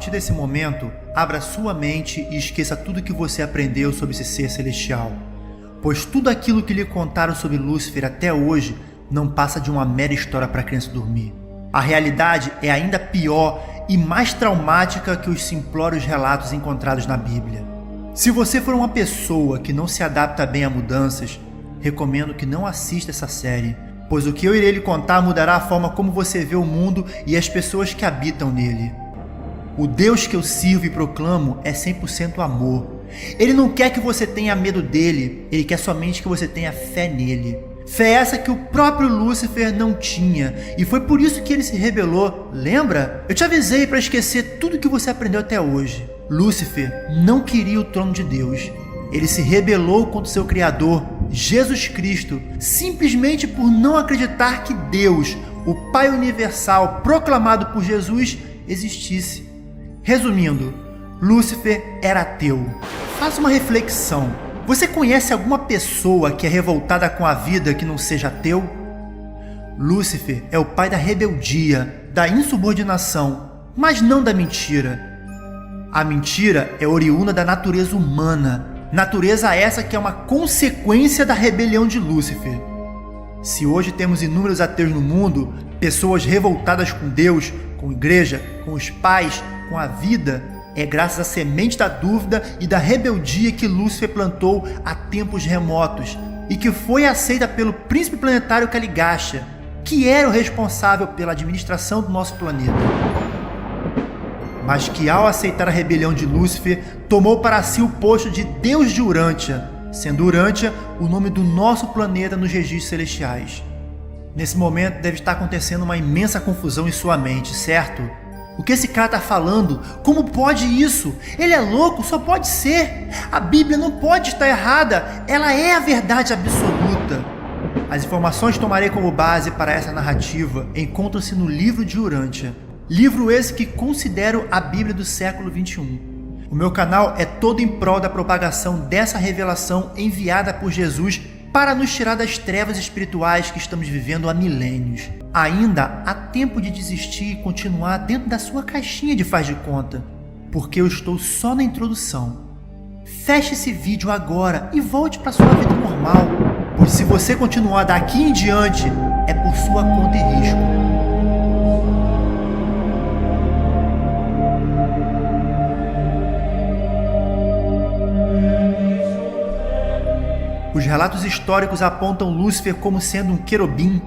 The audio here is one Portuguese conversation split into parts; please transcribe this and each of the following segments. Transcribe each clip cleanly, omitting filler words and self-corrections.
partir desse momento, abra sua mente e esqueça tudo que você aprendeu sobre esse ser celestial, pois tudo aquilo que lhe contaram sobre Lúcifer até hoje não passa de uma mera história para a criança dormir. A realidade é ainda pior e mais traumática que os simplórios relatos encontrados na Bíblia. Se você for uma pessoa que não se adapta bem a mudanças, recomendo que não assista essa série, pois o que eu irei lhe contar mudará a forma como você vê o mundo e as pessoas que habitam nele. O Deus que eu sirvo e proclamo é 100% amor. Ele não quer que você tenha medo dele, ele quer somente que você tenha fé nele. Fé essa que o próprio Lúcifer não tinha, e foi por isso que ele se rebelou. Lembra? Eu te avisei para esquecer tudo que você aprendeu até hoje. Lúcifer não queria o trono de Deus. Ele se rebelou contra seu Criador, Jesus Cristo, simplesmente por não acreditar que Deus, o Pai Universal proclamado por Jesus, existisse. Resumindo, Lúcifer era ateu. Faça uma reflexão. Você conhece alguma pessoa que é revoltada com a vida que não seja ateu? Lúcifer é o pai da rebeldia, da insubordinação, mas não da mentira. A mentira é oriunda da natureza humana, natureza essa que é uma consequência da rebelião de Lúcifer. Se hoje temos inúmeros ateus no mundo, pessoas revoltadas com Deus, com a igreja, com os pais, com a vida, é graças à semente da dúvida e da rebeldia que Lúcifer plantou há tempos remotos e que foi aceita pelo príncipe planetário Caligacha, que era o responsável pela administração do nosso planeta. Mas que ao aceitar a rebelião de Lúcifer, tomou para si o posto de Deus de Urântia, sendo Urântia o nome do nosso planeta nos registros celestiais. Nesse momento deve estar acontecendo uma imensa confusão em sua mente, certo? O que esse cara está falando? Como pode isso? Ele é louco? Só pode ser. A Bíblia não pode estar errada. Ela é a verdade absoluta. As informações que tomarei como base para essa narrativa encontram-se no livro de Urântia. Livro esse que considero a Bíblia do século XXI. O meu canal é todo em prol da propagação dessa revelação enviada por Jesus para nos tirar das trevas espirituais que estamos vivendo há milênios. Ainda há tempo de desistir e continuar dentro da sua caixinha de faz de conta, porque eu estou só na introdução. Feche esse vídeo agora e volte para sua vida normal, pois se você continuar daqui em diante, é por sua conta e risco. Os relatos históricos apontam Lúcifer como sendo um querubim,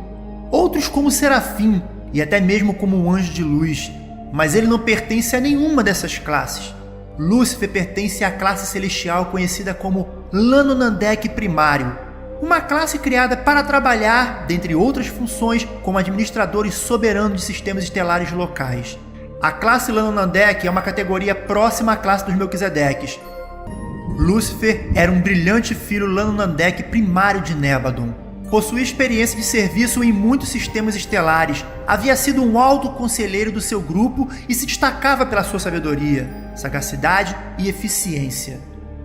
outros como serafim e até mesmo como um anjo de luz, mas ele não pertence a nenhuma dessas classes. Lúcifer pertence à classe celestial conhecida como Lanonandek Primário, uma classe criada para trabalhar, dentre outras funções, como administradores soberanos de sistemas estelares locais. A classe Lanonandek é uma categoria próxima à classe dos Melquisedeques. Lúcifer era um brilhante filho Lanonandek primário de Nébadon. Possuía experiência de serviço em muitos sistemas estelares, havia sido um alto conselheiro do seu grupo e se destacava pela sua sabedoria, sagacidade e eficiência.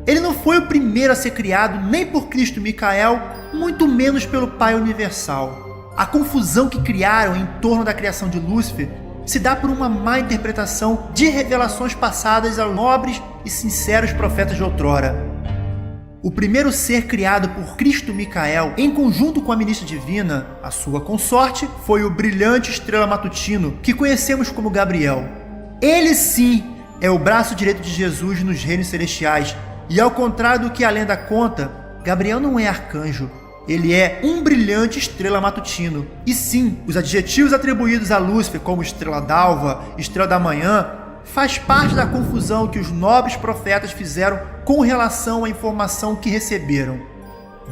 Ele não foi o primeiro a ser criado nem por Cristo Micael, muito menos pelo Pai Universal. A confusão que criaram em torno da criação de Lúcifer se dá por uma má interpretação de revelações passadas aos nobres e sinceros profetas de outrora. O primeiro ser criado por Cristo Micael, em conjunto com a ministra divina, a sua consorte, foi o brilhante estrela matutino, que conhecemos como Gabriel. Ele sim é o braço direito de Jesus nos reinos celestiais, e ao contrário do que a lenda conta, Gabriel não é arcanjo. Ele é um brilhante estrela matutino. E sim, os adjetivos atribuídos a Lúcifer como estrela d'alva, estrela da manhã, faz parte da confusão que os nobres profetas fizeram com relação à informação que receberam.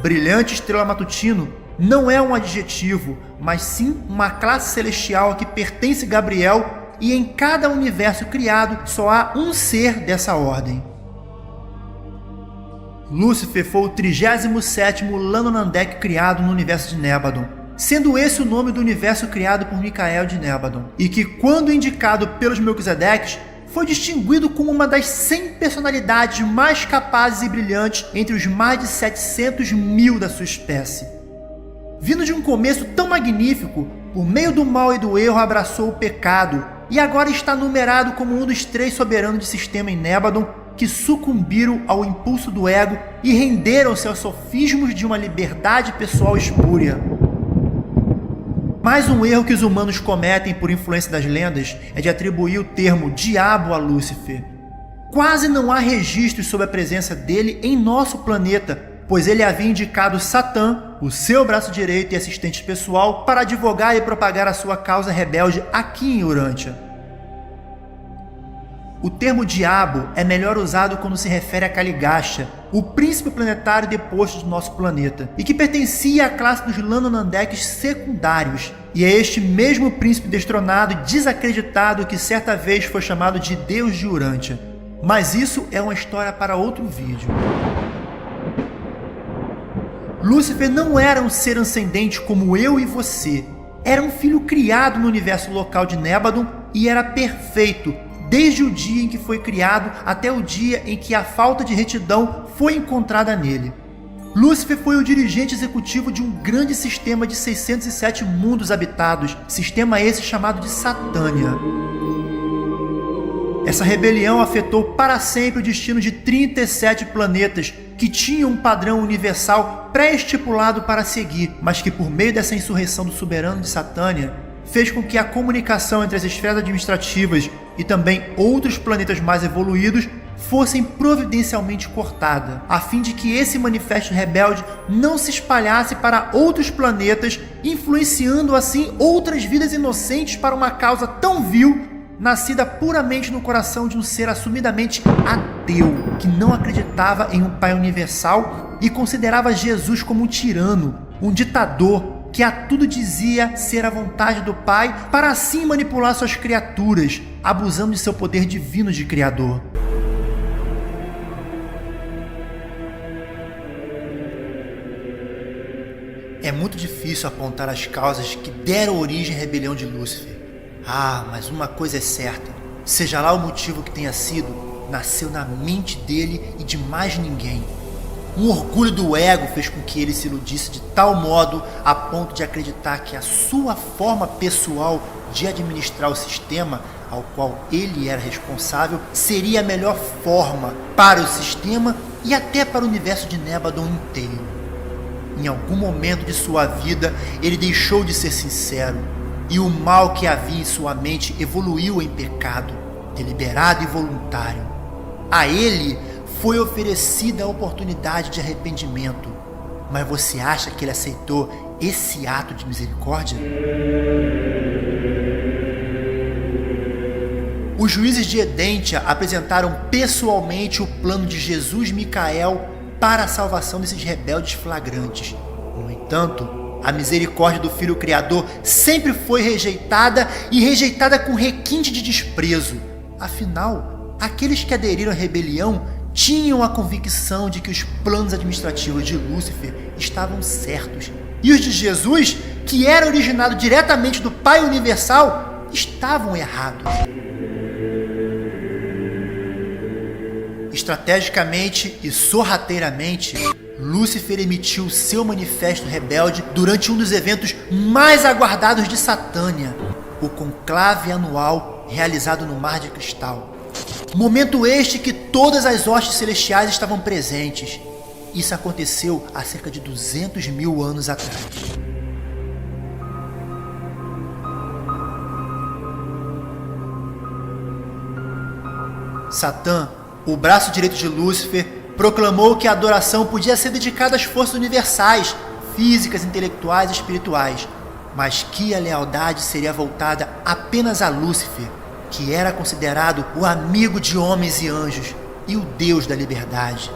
Brilhante estrela matutino não é um adjetivo, mas sim uma classe celestial que pertence a Gabriel, e em cada universo criado só há um ser dessa ordem. Lúcifer foi o 37º Lanonandek criado no universo de Nébadon, sendo esse o nome do universo criado por Micael de Nébadon, e que, quando indicado pelos Melquisedeques, foi distinguido como uma das 100 personalidades mais capazes e brilhantes entre os mais de 700 mil da sua espécie. Vindo de um começo tão magnífico, por meio do mal e do erro abraçou o pecado, e agora está numerado como um dos 3 soberanos de sistema em Nébadon que sucumbiram ao impulso do ego e renderam-se aos sofismos de uma liberdade pessoal espúria. Mais um erro que os humanos cometem por influência das lendas é de atribuir o termo diabo a Lúcifer. Quase não há registros sobre a presença dele em nosso planeta, pois ele havia indicado Satã, o seu braço direito e assistente pessoal, para advogar e propagar a sua causa rebelde aqui em Urântia. O termo diabo é melhor usado quando se refere a Caligasta, o príncipe planetário deposto do nosso planeta, e que pertencia à classe dos Lanonandeques secundários, e é este mesmo príncipe destronado e desacreditado que certa vez foi chamado de Deus de Urântia. Mas isso é uma história para outro vídeo. Lúcifer não era um ser ascendente como eu e você. Era um filho criado no universo local de Nébadon e era perfeito, desde o dia em que foi criado até o dia em que a falta de retidão foi encontrada nele. Lúcifer foi o dirigente executivo de um grande sistema de 607 mundos habitados, sistema esse chamado de Satânia. Essa rebelião afetou para sempre o destino de 37 planetas que tinham um padrão universal pré-estipulado para seguir, mas que por meio dessa insurreição do soberano de Satânia, fez com que a comunicação entre as esferas administrativas e também outros planetas mais evoluídos fossem providencialmente cortada, a fim de que esse manifesto rebelde não se espalhasse para outros planetas, influenciando assim outras vidas inocentes para uma causa tão vil, nascida puramente no coração de um ser assumidamente ateu, que não acreditava em um Pai universal e considerava Jesus como um tirano, um ditador, que a tudo dizia ser a vontade do Pai para assim manipular suas criaturas, abusando de seu poder divino de Criador. É muito difícil apontar as causas que deram origem à rebelião de Lúcifer. Mas uma coisa é certa, seja lá o motivo que tenha sido, nasceu na mente dele e de mais ninguém. Um orgulho do ego fez com que ele se iludisse de tal modo a ponto de acreditar que a sua forma pessoal de administrar o sistema ao qual ele era responsável seria a melhor forma para o sistema e até para o universo de Nébadon inteiro. Em algum momento de sua vida, ele deixou de ser sincero e o mal que havia em sua mente evoluiu em pecado, deliberado e voluntário. A ele foi oferecida a oportunidade de arrependimento, mas você acha que ele aceitou esse ato de misericórdia? Os juízes de Edentia apresentaram pessoalmente o plano de Jesus Micael para a salvação desses rebeldes flagrantes. No entanto, a misericórdia do Filho Criador sempre foi rejeitada e rejeitada com requinte de desprezo. Afinal, aqueles que aderiram à rebelião tinham a convicção de que os planos administrativos de Lúcifer estavam certos. E os de Jesus, que era originado diretamente do Pai Universal, estavam errados. Estrategicamente e sorrateiramente, Lúcifer emitiu seu manifesto rebelde durante um dos eventos mais aguardados de Satânia, o conclave anual realizado no Mar de Cristal. Momento este que todas as hostes celestiais estavam presentes. Isso aconteceu há cerca de 200.000 anos atrás. Satã, o braço direito de Lúcifer, proclamou que a adoração podia ser dedicada às forças universais, físicas, intelectuais e espirituais, mas que a lealdade seria voltada apenas a Lúcifer, que era considerado o amigo de homens e anjos e o Deus da liberdade.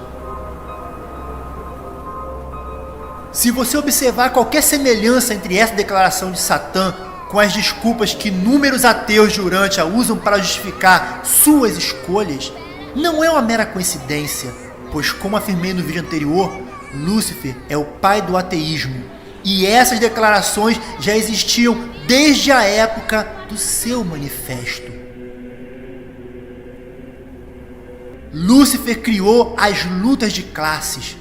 Se você observar qualquer semelhança entre essa declaração de Satã com as desculpas que inúmeros ateus de Urântia usam para justificar suas escolhas, não é uma mera coincidência, pois, como afirmei no vídeo anterior, Lúcifer é o pai do ateísmo, e essas declarações já existiam desde a época do seu manifesto. Lúcifer criou as lutas de classes.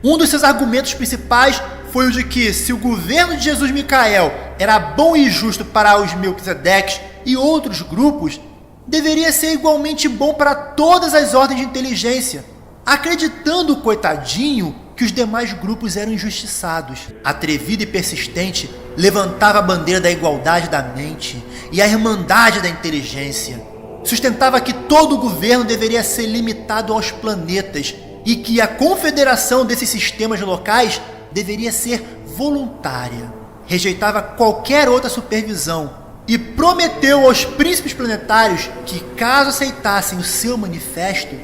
Um dos seus argumentos principais foi o de que, se o governo de Jesus Micael era bom e justo para os Melquisedeques e outros grupos deveria ser igualmente bom para todas as ordens de inteligência, acreditando o coitadinho que os demais grupos eram injustiçados. Atrevido e persistente, levantava a bandeira da igualdade da mente e a irmandade da inteligência. Sustentava que todo o governo deveria ser limitado aos planetas e que a confederação desses sistemas locais deveria ser voluntária. Rejeitava qualquer outra supervisão e prometeu aos príncipes planetários que, caso aceitassem o seu manifesto,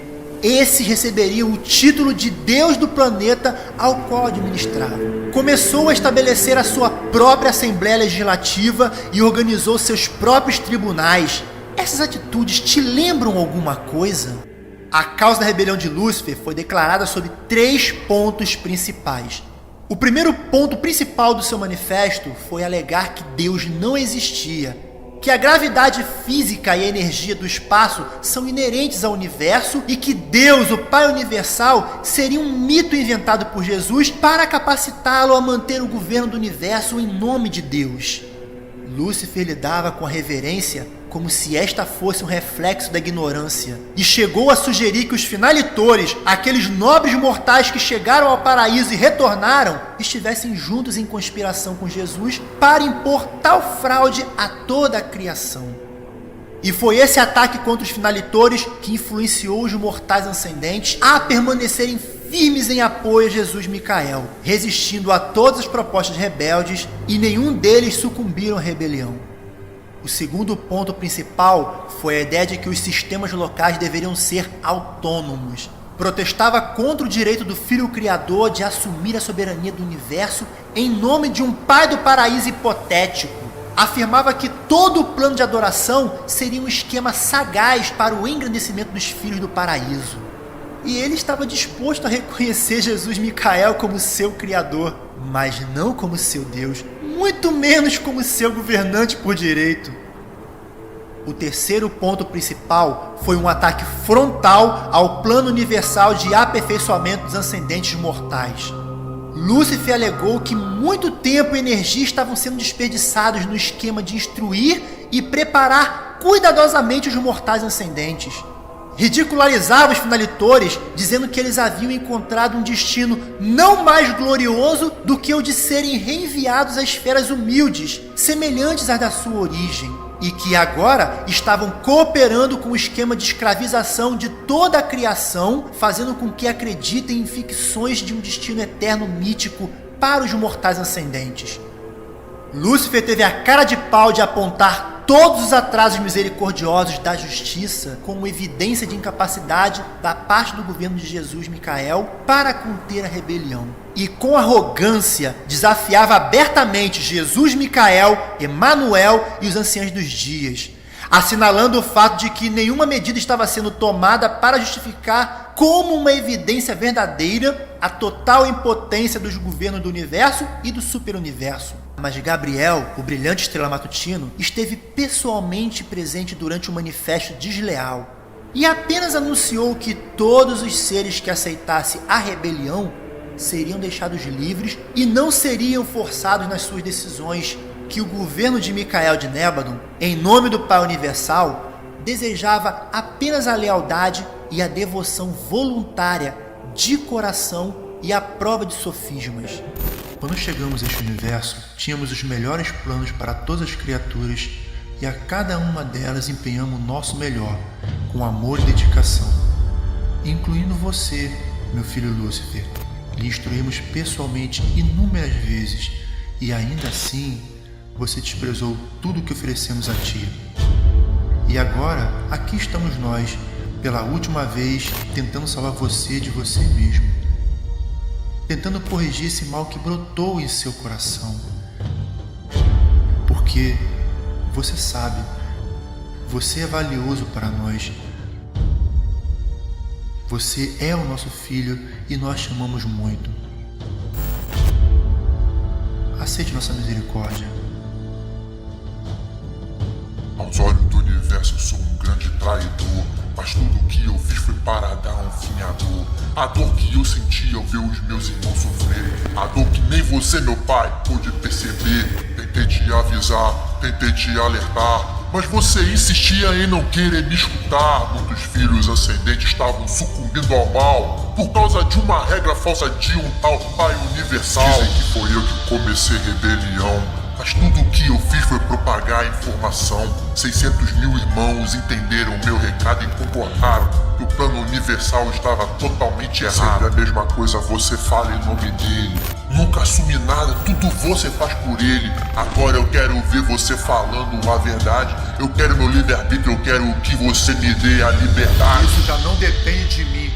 esses receberiam o título de Deus do planeta ao qual administravam. Começou a estabelecer a sua própria Assembleia Legislativa e organizou seus próprios tribunais. Essas atitudes te lembram alguma coisa? A causa da rebelião de Lúcifer foi declarada sob 3 pontos principais. O primeiro ponto principal do seu manifesto foi alegar que Deus não existia, que a gravidade física e a energia do espaço são inerentes ao universo e que Deus, o Pai Universal, seria um mito inventado por Jesus para capacitá-lo a manter o governo do universo em nome de Deus. Lúcifer lidava com a reverência como se esta fosse um reflexo da ignorância, e chegou a sugerir que os finalitores, aqueles nobres mortais que chegaram ao paraíso e retornaram, estivessem juntos em conspiração com Jesus para impor tal fraude a toda a criação. E foi esse ataque contra os finalitores que influenciou os mortais ascendentes a permanecerem firmes em apoio a Jesus Micael, resistindo a todas as propostas rebeldes, e nenhum deles sucumbiram à rebelião. O segundo ponto principal foi a ideia de que os sistemas locais deveriam ser autônomos. Protestava contra o direito do Filho Criador de assumir a soberania do universo em nome de um Pai do Paraíso hipotético. Afirmava que todo o plano de adoração seria um esquema sagaz para o engrandecimento dos filhos do paraíso. E ele estava disposto a reconhecer Jesus Micael como seu Criador, mas não como seu Deus, muito menos como seu governante por direito. O terceiro ponto principal foi um ataque frontal ao plano universal de aperfeiçoamento dos ascendentes mortais. Lúcifer alegou que muito tempo e energia estavam sendo desperdiçados no esquema de instruir e preparar cuidadosamente os mortais ascendentes. Ridicularizava os finalitores, dizendo que eles haviam encontrado um destino não mais glorioso do que o de serem reenviados a esferas humildes, semelhantes às da sua origem, e que agora estavam cooperando com o esquema de escravização de toda a criação, fazendo com que acreditem em ficções de um destino eterno mítico para os mortais ascendentes. Lúcifer teve a cara de pau de apontar todos os atrasos misericordiosos da justiça como evidência de incapacidade da parte do governo de Jesus Micael para conter a rebelião. E com arrogância desafiava abertamente Jesus Micael, Emanuel e os anciãos dos dias, assinalando o fato de que nenhuma medida estava sendo tomada para justificar como uma evidência verdadeira a total impotência dos governos do universo e do superuniverso. Mas Gabriel, o brilhante estrela matutino, esteve pessoalmente presente durante o manifesto desleal e apenas anunciou que todos os seres que aceitassem a rebelião seriam deixados livres e não seriam forçados nas suas decisões, que o governo de Micael de Nébadon, em nome do Pai Universal, desejava apenas a lealdade e a devoção voluntária, de coração e à prova de sofismas. Quando chegamos a este universo, tínhamos os melhores planos para todas as criaturas e a cada uma delas empenhamos o nosso melhor, com amor e dedicação. Incluindo você, meu filho Lúcifer, lhe instruímos pessoalmente inúmeras vezes e ainda assim você desprezou tudo o que oferecemos a ti. E agora, aqui estamos nós, pela última vez, tentando salvar você de você mesmo. Tentando corrigir esse mal que brotou em seu coração. Porque, você sabe, você é valioso para nós. Você é o nosso filho e nós te amamos muito. Aceite nossa misericórdia. Aos olhos do universo eu sou um grande traidor, mas tudo o que eu fiz foi para dar um fim à dor. A dor que eu senti ao ver os meus irmãos sofrer, a dor que nem você, meu pai, pôde perceber. Tentei te avisar, tentei te alertar, Mas você insistia em não querer me escutar. Muitos filhos ascendentes estavam sucumbindo ao mal por causa de uma regra falsa de um tal Pai Universal. Dizem que foi eu que comecei rebelião, mas tudo que eu fiz foi propagar a informação. 600 mil irmãos entenderam meu recado e concordaram que o plano universal estava totalmente errado. Sempre a mesma coisa você fala em nome dele. Nunca assume nada, tudo você faz por ele. Agora eu quero ver você falando a verdade. Eu quero meu livre-arbítrio, eu quero que você me dê a liberdade. Isso já não depende de mim.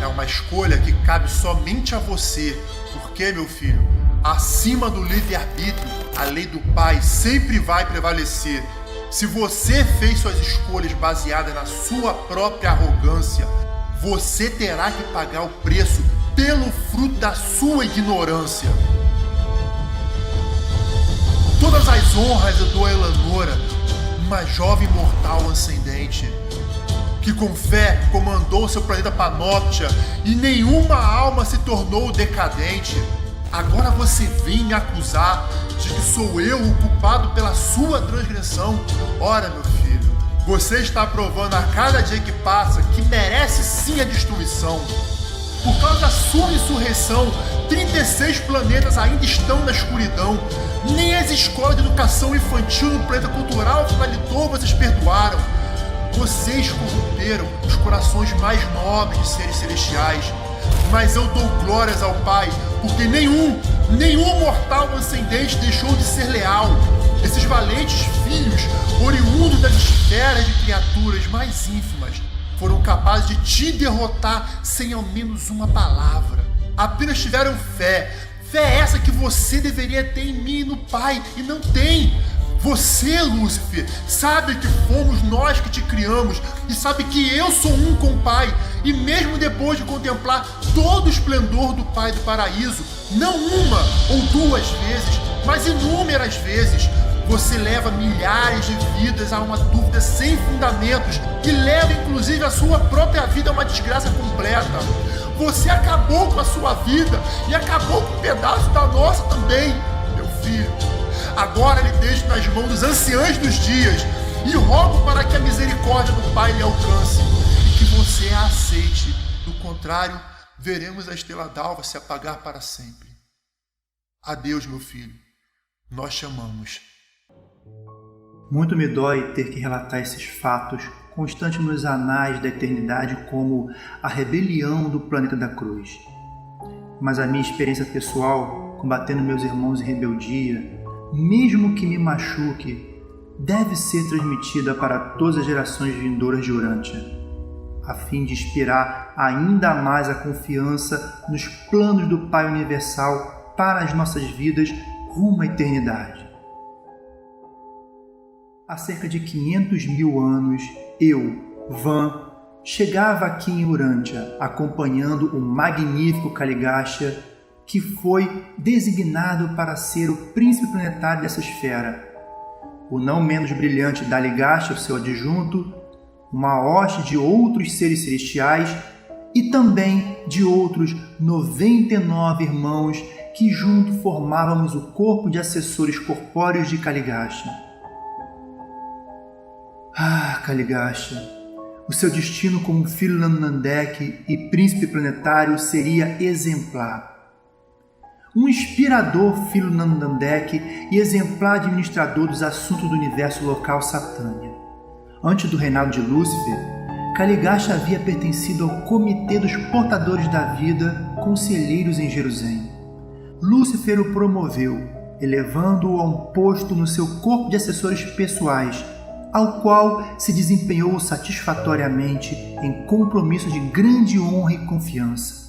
É uma escolha que cabe somente a você. Porque, meu filho, acima do livre-arbítrio, a lei do Pai sempre vai prevalecer. Se você fez suas escolhas baseadas na sua própria arrogância, você terá que pagar o preço pelo fruto da sua ignorância. Todas as honras eu dou a Elanora, uma jovem mortal ascendente, que com fé comandou seu planeta Panoptia e nenhuma alma se tornou decadente. Agora você vem me acusar de que sou eu o culpado pela sua transgressão. Ora, meu filho, você está provando a cada dia que passa que merece sim a destruição. Por causa da sua insurreição, 36 planetas ainda estão na escuridão. Nem as escolas de educação infantil no planeta cultural Finalitor vocês perdoaram. Vocês corromperam os corações mais nobres de seres celestiais. Mas eu dou glórias ao Pai, porque nenhum mortal ascendente deixou de ser leal. Esses valentes filhos, oriundos das esferas de criaturas mais ínfimas, foram capazes de te derrotar sem ao menos uma palavra. Apenas tiveram fé. Fé essa que você deveria ter em mim e no Pai, e não tem. Você, Lúcifer, sabe que fomos nós que te criamos e sabe que eu sou um com o Pai. E mesmo depois de contemplar todo o esplendor do Pai do Paraíso, não uma ou duas vezes, mas inúmeras vezes, você leva milhares de vidas a uma dúvida sem fundamentos e leva inclusive a sua própria vida a uma desgraça completa. Você acabou com a sua vida e acabou com um pedaço da nossa também, meu filho. Agora lhe deixo nas mãos dos anciãos dos dias e rogo para que a misericórdia do Pai lhe alcance e que você a aceite. Do contrário, veremos a estrela d'alva se apagar para sempre. Adeus, meu filho. Nós te amamos. Muito me dói ter que relatar esses fatos constantes nos anais da eternidade como a rebelião do planeta da cruz. Mas a minha experiência pessoal, combatendo meus irmãos em rebeldia, mesmo que me machuque, deve ser transmitida para todas as gerações vindouras de Urântia, a fim de inspirar ainda mais a confiança nos planos do Pai Universal para as nossas vidas rumo à eternidade. Há cerca de 500 mil anos, eu, Van, chegava aqui em Urântia, acompanhando o magnífico Caligasta, que foi designado para ser o príncipe planetário dessa esfera. O não menos brilhante Daligasta, o seu adjunto, uma hoste de outros seres celestiais e também de outros 99 irmãos que juntos formávamos o corpo de assessores corpóreos de Caligasta. Ah, Caligasta, o seu destino como filho Namnandek e príncipe planetário seria exemplar. Um inspirador filho Namnandek e exemplar administrador dos assuntos do universo local Satânia. Antes do reinado de Lúcifer, Caligasta havia pertencido ao Comitê dos Portadores da Vida, conselheiros em Jerusalém. Lúcifer o promoveu, elevando-o a um posto no seu corpo de assessores pessoais, ao qual se desempenhou satisfatoriamente em compromisso de grande honra e confiança.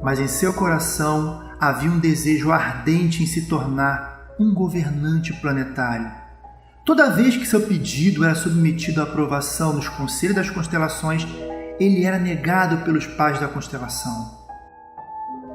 Mas em seu coração havia um desejo ardente em se tornar um governante planetário. Toda vez que seu pedido era submetido à aprovação nos conselhos das constelações, ele era negado pelos pais da constelação.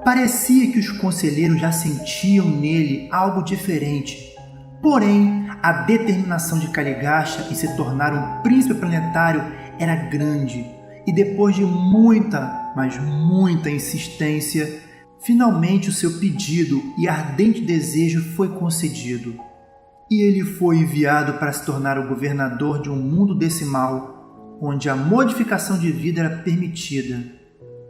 Parecia que os conselheiros já sentiam nele algo diferente. Porém, a determinação de Caligasta em se tornar um príncipe planetário era grande, e depois de muita, mas muita insistência, finalmente o seu pedido e ardente desejo foi concedido. e ele foi enviado para se tornar o governador de um mundo decimal, onde a modificação de vida era permitida.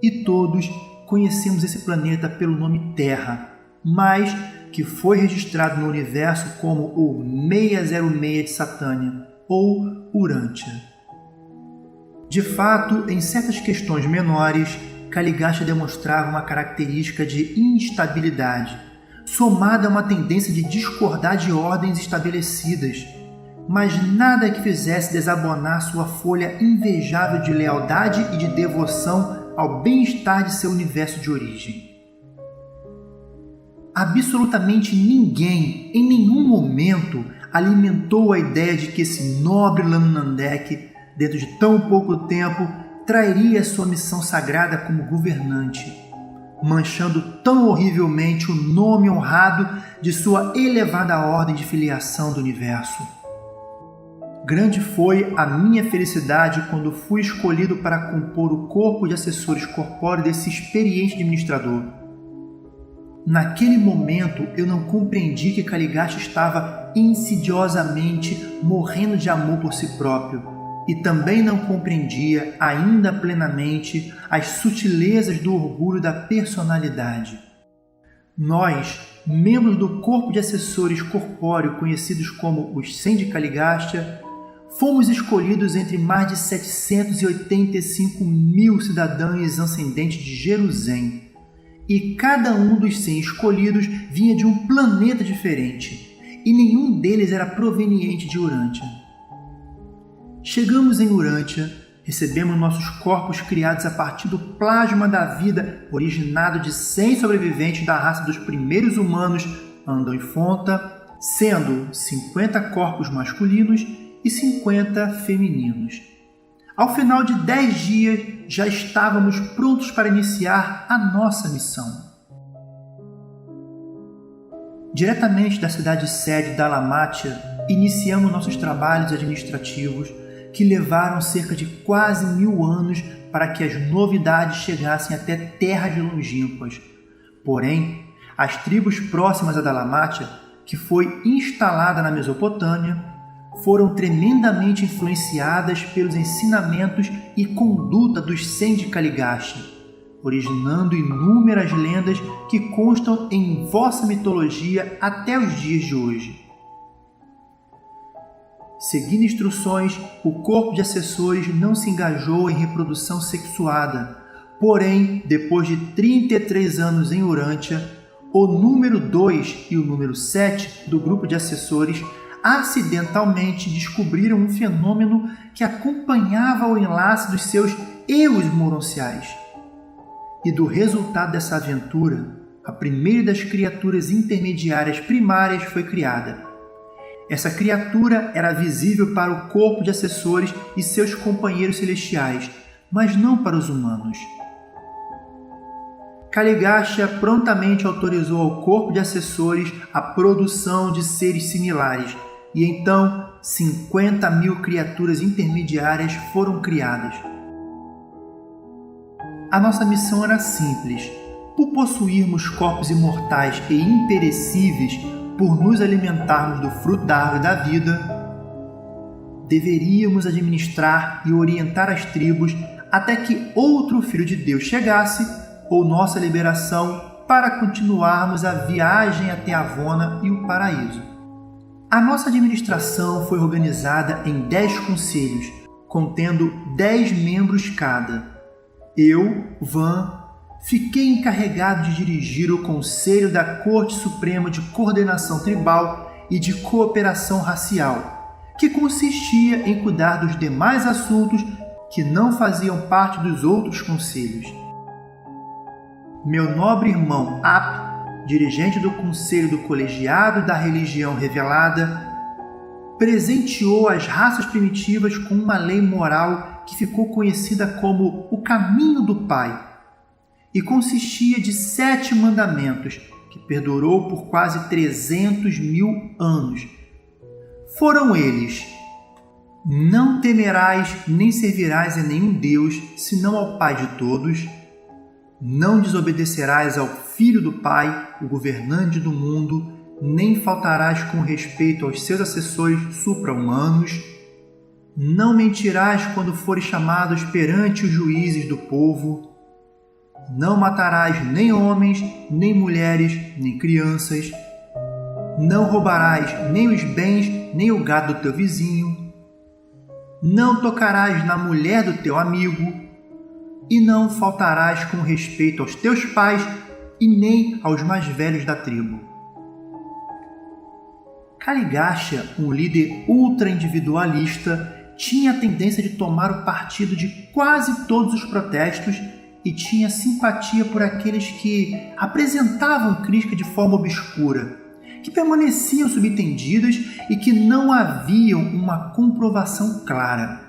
E todos conhecemos esse planeta pelo nome Terra, mas que foi registrado no universo como o 606 de Satânia, ou Urântia. De fato, em certas questões menores, Caligasta demonstrava uma característica de instabilidade, somada a uma tendência de discordar de ordens estabelecidas, mas nada que fizesse desabonar sua folha invejável de lealdade e de devoção ao bem-estar de seu universo de origem. Absolutamente ninguém, em nenhum momento, alimentou a ideia de que esse nobre Lanunandek, dentro de tão pouco tempo, trairia sua missão sagrada como governante, manchando tão horrivelmente o nome honrado de sua elevada ordem de filiação do universo. Grande foi a minha felicidade quando fui escolhido para compor o corpo de assessores corpóreos desse experiente administrador. Naquele momento eu não compreendi que Caligasta estava insidiosamente morrendo de amor por si próprio, e também não compreendia ainda plenamente as sutilezas do orgulho da personalidade. Nós, membros do corpo de assessores corpóreo conhecidos como os 100 de Caligasta, fomos escolhidos entre mais de 785 mil cidadãos ascendentes de Jerusalém, e cada um dos 100 escolhidos vinha de um planeta diferente, e nenhum deles era proveniente de Urântia. Chegamos em Urântia, recebemos nossos corpos criados a partir do plasma da vida originado de 100 sobreviventes da raça dos primeiros humanos Andon-Fonta, sendo 50 corpos masculinos e 50 femininos. Ao final de 10 dias, já estávamos prontos para iniciar a nossa missão. Diretamente da cidade-sede da Lamatia, iniciamos nossos trabalhos administrativos, que levaram cerca de quase 1000 anos para que as novidades chegassem até terras longínquas. Porém, as tribos próximas à Dalmácia, que foi instalada na Mesopotâmia, foram tremendamente influenciadas pelos ensinamentos e conduta dos 100 de Caligasta, originando inúmeras lendas que constam em vossa mitologia até os dias de hoje. Seguindo instruções, o corpo de assessores não se engajou em reprodução sexuada. Porém, depois de 33 anos em Urântia, o número 2 e o número 7 do grupo de assessores acidentalmente descobriram um fenômeno que acompanhava o enlace dos seus eus moronciais. E do resultado dessa aventura, a primeira das criaturas intermediárias primárias foi criada. Essa criatura era visível para o corpo de assessores e seus companheiros celestiais, mas não para os humanos. Caligasta prontamente autorizou ao corpo de assessores a produção de seres similares, e então 50.000 criaturas intermediárias foram criadas. A nossa missão era simples. Por possuirmos corpos imortais e imperecíveis, por nos alimentarmos do fruto da árvore da vida, deveríamos administrar e orientar as tribos até que outro Filho de Deus chegasse, ou nossa liberação, para continuarmos a viagem até Avona e o paraíso. A nossa administração foi organizada em 10 conselhos, contendo 10 membros cada. Eu, Van, fiquei encarregado de dirigir o Conselho da Corte Suprema de Coordenação Tribal e de Cooperação Racial, que consistia em cuidar dos demais assuntos que não faziam parte dos outros conselhos. Meu nobre irmão Ap, dirigente do Conselho do Colegiado da Religião Revelada, presenteou as raças primitivas com uma lei moral que ficou conhecida como o Caminho do Pai, e consistia de 7 mandamentos, que perdurou por quase 300.000 anos. Foram eles: não temerás nem servirás a nenhum Deus, senão ao Pai de todos. Não desobedecerás ao Filho do Pai, o governante do mundo, nem faltarás com respeito aos seus assessores supra-humanos, não mentirás quando fores chamados perante os juízes do povo, não matarás nem homens, nem mulheres, nem crianças, não roubarás nem os bens, nem o gado do teu vizinho, não tocarás na mulher do teu amigo, e não faltarás com respeito aos teus pais e nem aos mais velhos da tribo. Caligacha, um líder ultra-individualista, tinha a tendência de tomar o partido de quase todos os protestos e tinha simpatia por aqueles que apresentavam crítica de forma obscura, que permaneciam subentendidas e que não haviam uma comprovação clara.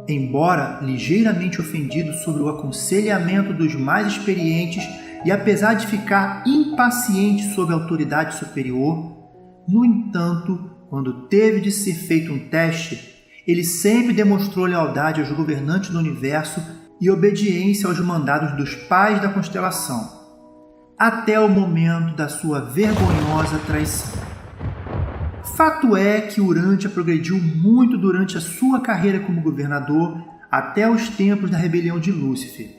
Embora ligeiramente ofendido sobre o aconselhamento dos mais experientes e apesar de ficar impaciente sob a autoridade superior, no entanto, quando teve de ser feito um teste, ele sempre demonstrou lealdade aos governantes do universo e obediência aos mandados dos pais da constelação, até o momento da sua vergonhosa traição. Fato é que Urântia progrediu muito durante a sua carreira como governador até os tempos da rebelião de Lúcifer.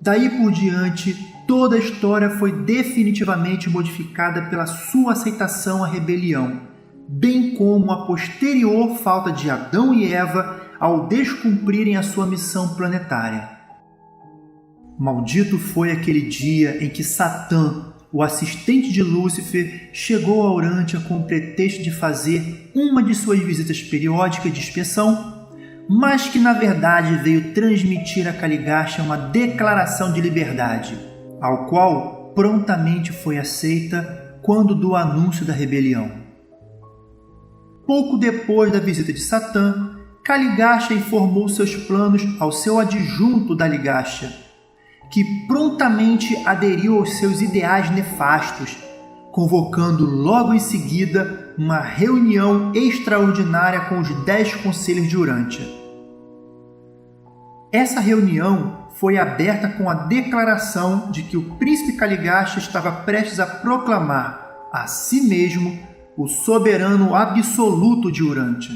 Daí por diante, toda a história foi definitivamente modificada pela sua aceitação à rebelião, bem como a posterior falta de Adão e Eva ao descumprirem a sua missão planetária. Maldito foi aquele dia em que Satã, o assistente de Lúcifer, chegou a Urântia com o pretexto de fazer uma de suas visitas periódicas de inspeção, mas que na verdade veio transmitir a Caligacha uma declaração de liberdade, ao qual prontamente foi aceita quando do anúncio da rebelião. Pouco depois da visita de Satã, Caligacha informou seus planos ao seu adjunto Daligacha, que prontamente aderiu aos seus ideais nefastos, convocando logo em seguida uma reunião extraordinária com os 10 conselhos de Urântia. Essa reunião foi aberta com a declaração de que o príncipe Caligacha estava prestes a proclamar a si mesmo o soberano absoluto de Urântia,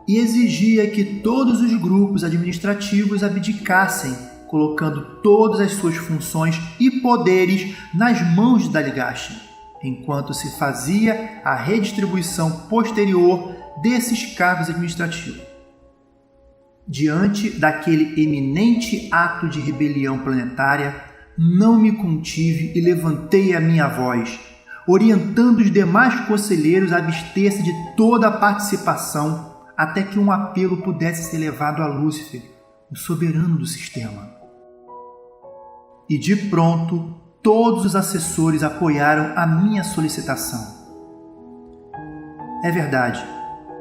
e exigia que todos os grupos administrativos abdicassem, colocando todas as suas funções e poderes nas mãos de Daligacha, enquanto se fazia a redistribuição posterior desses cargos administrativos. Diante daquele eminente ato de rebelião planetária, não me contive e levantei a minha voz, orientando os demais conselheiros a abster-se de toda a participação até que um apelo pudesse ser levado a Lúcifer, o soberano do sistema. E de pronto, todos os assessores apoiaram a minha solicitação. É verdade,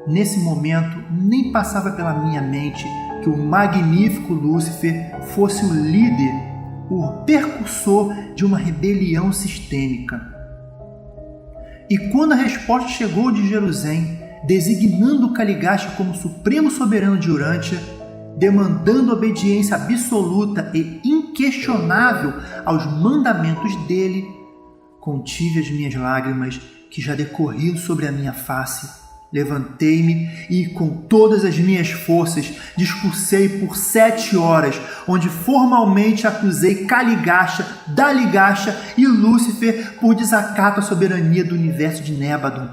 nesse momento nem passava pela minha mente que o magnífico Lúcifer fosse o líder, o precursor de uma rebelião sistêmica. E quando a resposta chegou de Jerusalém, designando Caligacha como supremo soberano de Urântia, demandando obediência absoluta e inquestionável aos mandamentos dele, contive as minhas lágrimas que já decorriam sobre a minha face, levantei-me e, com todas as minhas forças, discursei por 7 horas, onde formalmente acusei Caligacha, Daligacha e Lúcifer por desacato à soberania do universo de Nébadon,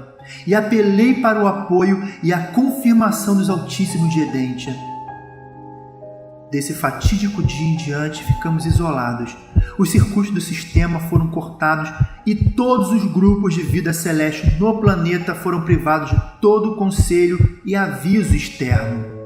e apelei para o apoio e a confirmação dos Altíssimos de Edentia. Desse fatídico dia em diante, ficamos isolados. Os circuitos do sistema foram cortados e todos os grupos de vida celeste no planeta foram privados de todo o conselho e aviso externo.